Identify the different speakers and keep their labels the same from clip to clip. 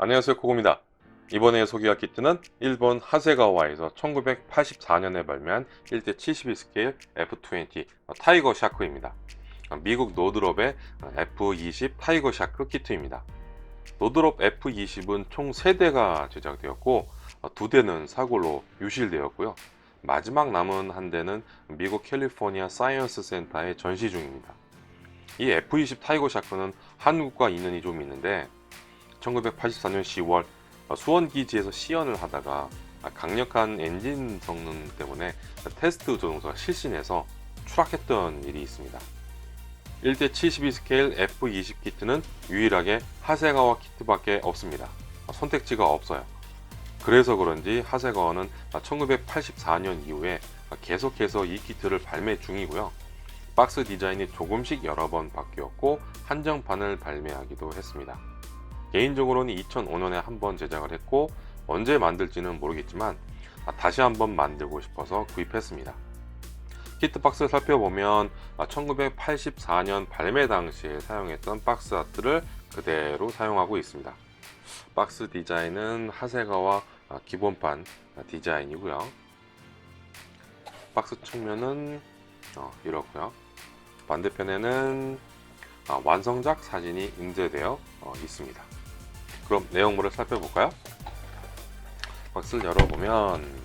Speaker 1: 안녕하세요, 코고입니다. 이번에 소개할 키트는 일본 하세가와에서 1984년에 발매한 1:72 스케일 F20 타이거 샤크입니다. 미국 노드롭의 F20 타이거 샤크 키트입니다. 노드롭 F20은 총 3대가 제작되었고 2대는 사고로 유실되었고요. 마지막 남은 한 대는 미국 캘리포니아 사이언스 센터에 전시 중입니다. 이 F20 타이거 샤크는 한국과 인연이 좀 있는데 1984년 10월 수원기지에서 시연을 하다가 강력한 엔진 성능 때문에 테스트 조종사가 실신해서 추락했던 일이 있습니다. 1:72 스케일 F20 키트는 유일하게 하세가와 키트밖에 없습니다. 선택지가 없어요. 그래서 그런지 하세가와는 1984년 이후에 계속해서 이 키트를 발매 중이고요. 박스 디자인이 조금씩 여러 번 바뀌었고 한정판을 발매하기도 했습니다. 개인적으로는 2005년에 한 번 제작을 했고 언제 만들지는 모르겠지만 다시 한번 만들고 싶어서 구입했습니다. 키트 박스를 살펴보면 1984년 발매 당시에 사용했던 박스 아트를 그대로 사용하고 있습니다. 박스 디자인은 하세가와 기본판 디자인이고요. 박스 측면은 이렇고요. 반대편에는 완성작 사진이 인쇄되어 있습니다. 그럼 내용물을 살펴볼까요? 박스를 열어보면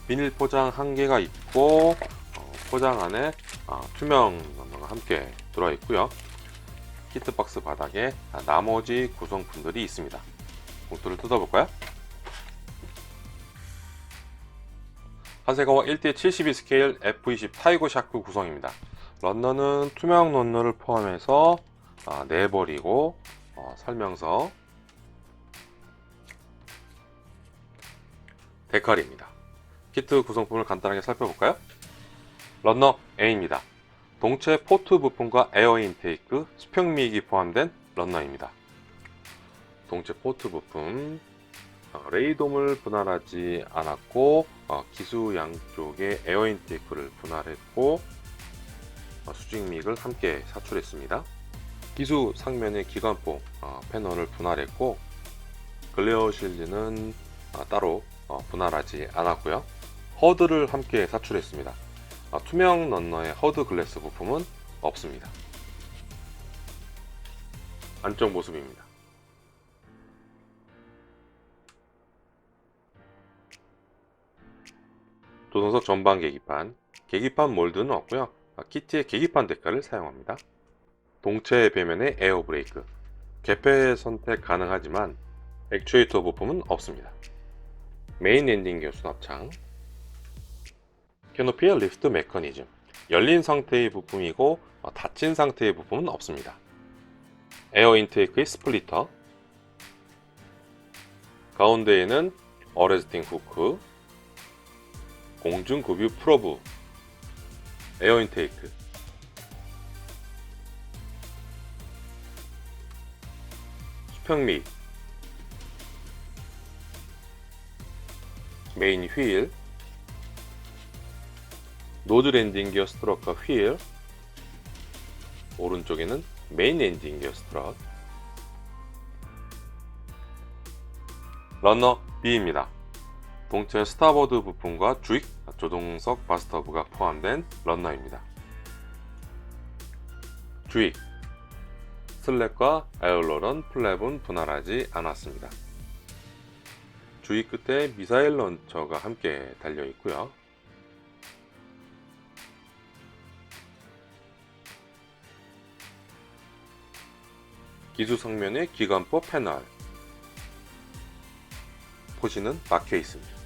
Speaker 1: 비닐 포장 1개가 있고 포장 안에 투명 면허가 함께 들어있고요. 키트 박스 바닥에 나머지 구성품들이 있습니다. 봉투를 뜯어볼까요? 하세가와 1:72 스케일 F20 타이거 샤크 구성입니다. 런너는 투명 런너를 포함해서 내버리고 설명서, 데칼입니다. 키트 구성품을 간단하게 살펴볼까요? 런너 A입니다. 동체 포트 부품과 에어 인테이크, 수평미익이 포함된 런너입니다. 동체 포트 부품, 레이돔을 분할하지 않았고 기수 양쪽에 에어 인테이크를 분할했고 수직미익을 함께 사출했습니다. 기수 상면의 기관포 패널을 분할했고 글레어 실드는 따로 분할하지 않았고요. 허드를 함께 사출했습니다. 투명 런너의 허드 글래스 부품은 없습니다. 안쪽 모습입니다. 조종석 전방 계기판 몰드는 없고요. 키트의 계기판 데칼을 사용합니다. 동체 배면의 에어 브레이크, 개폐 선택 가능하지만 액추에이터 부품은 없습니다. 메인 엔딩 기어 수납창, 캐노피의 리프트 메커니즘, 열린 상태의 부품이고 닫힌 상태의 부품은 없습니다. 에어 인테이크의 스플리터, 가운데에는 어레스팅 후크, 공중급유 프로브, 에어 인테이크, 수평미, 메인 휠, 노즐 엔딩 기어 스트럭과 휠, 오른쪽에는 메인 엔딩 기어 스트럭, 러너 B입니다. 동체 스타보드 부품과 주익, 조종석 바스터브가 포함된 런너입니다. 주익, 슬랩과 에어로런 플랩은 분할하지 않았습니다. 주익 끝에 미사일 런처가 함께 달려 있고요. 기수 상면의 기관포 패널, 포지는 막혀 있습니다.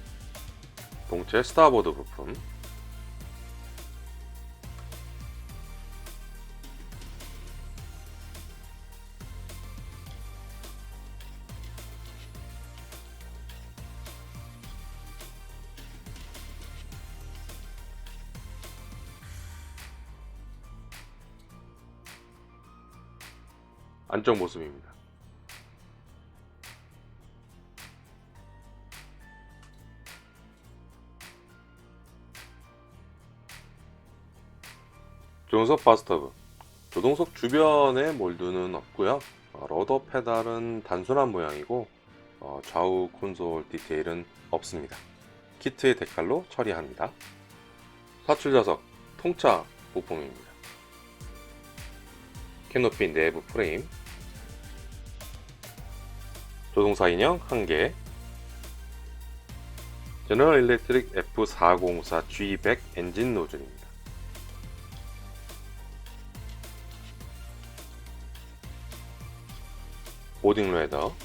Speaker 1: 동체 스타보드 부품, 안쪽 모습입니다. 조종석 바스터브, 조종석 주변에 몰드는 없고요. 러더 페달은 단순한 모양이고 좌우 콘솔 디테일은 없습니다. 키트의 데칼로 처리합니다. 사출 좌석 통짜 부품입니다. 캐노피 내부 프레임, 조종사 인형 1개, 제너럴 일렉트릭 F404 G100 엔진 노즐입니다. 보딩 레더,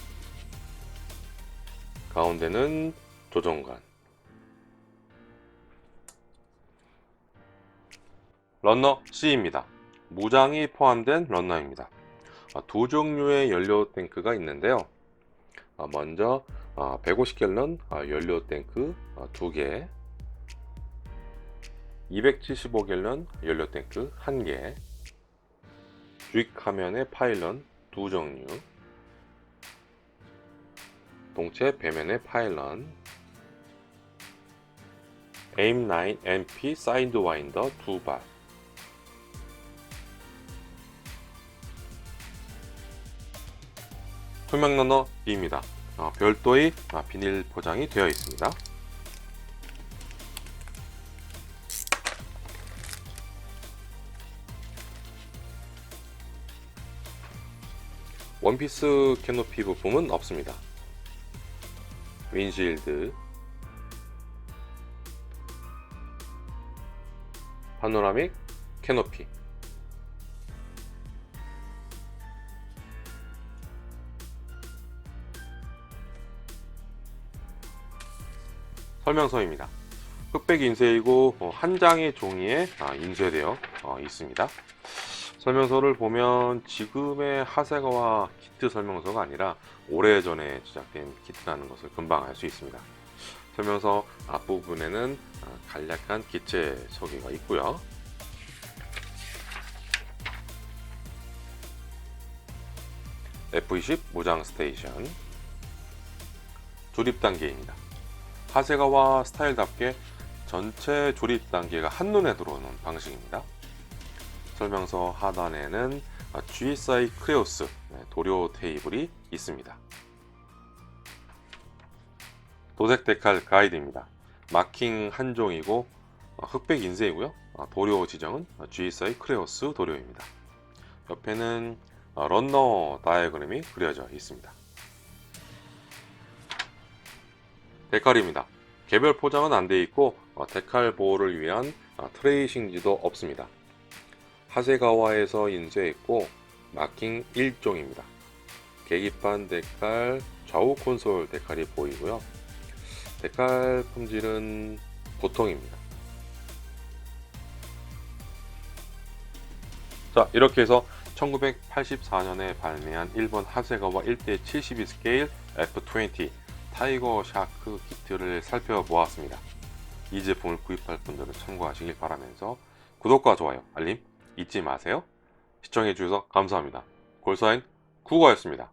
Speaker 1: 가운데는 조종관, 러너 C입니다. 무장이 포함된 러너입니다. 두 종류의 연료 탱크가 있는데요. 먼저 150갤런 연료 탱크 2개, 275갤런 연료 탱크 1개, 주익 화면의 파일런 2종류, 동체 배면의 파일런, AIM-9 MP 사이드 와인더 2발, 투명 러너 B입니다. 별도의 비닐 포장이 되어 있습니다. 원피스 캐노피 부품은 없습니다. 윈실드, 파노라믹 캐노피, 설명서입니다. 흑백 인쇄이고 한 장의 종이에 인쇄되어 있습니다. 설명서를 보면 지금의 하세가와 키트 설명서가 아니라 오래전에 제작된 키트라는 것을 금방 알 수 있습니다. 설명서 앞부분에는 간략한 기체 소개가 있고요. F20 무장 스테이션, 조립 단계입니다. 하세가와 스타일답게 전체 조립 단계가 한눈에 들어오는 방식입니다. 설명서 하단에는 GSI 크레오스 도료 테이블이 있습니다. 도색 데칼 가이드입니다. 마킹 한 종이고 흑백 인쇄이고요. 도료 지정은 GSI 크레오스 도료입니다. 옆에는 런너 다이어그램이 그려져 있습니다. 데칼입니다. 개별 포장은 안 되어 있고 데칼 보호를 위한 트레이싱지도 없습니다. 하세가와에서 인쇄했고 마킹 1종입니다. 계기판 데칼, 좌우 콘솔 데칼이 보이고요. 데칼 품질은 보통입니다. 자, 이렇게 해서 1984년에 발매한 일본 하세가와 1:72 스케일 F20 타이거 샤크 키트를 살펴보았습니다. 이 제품을 구입할 분들은 참고하시길 바라면서 구독과 좋아요, 알림 잊지 마세요. 시청해주셔서 감사합니다. 골사인 구거였습니다.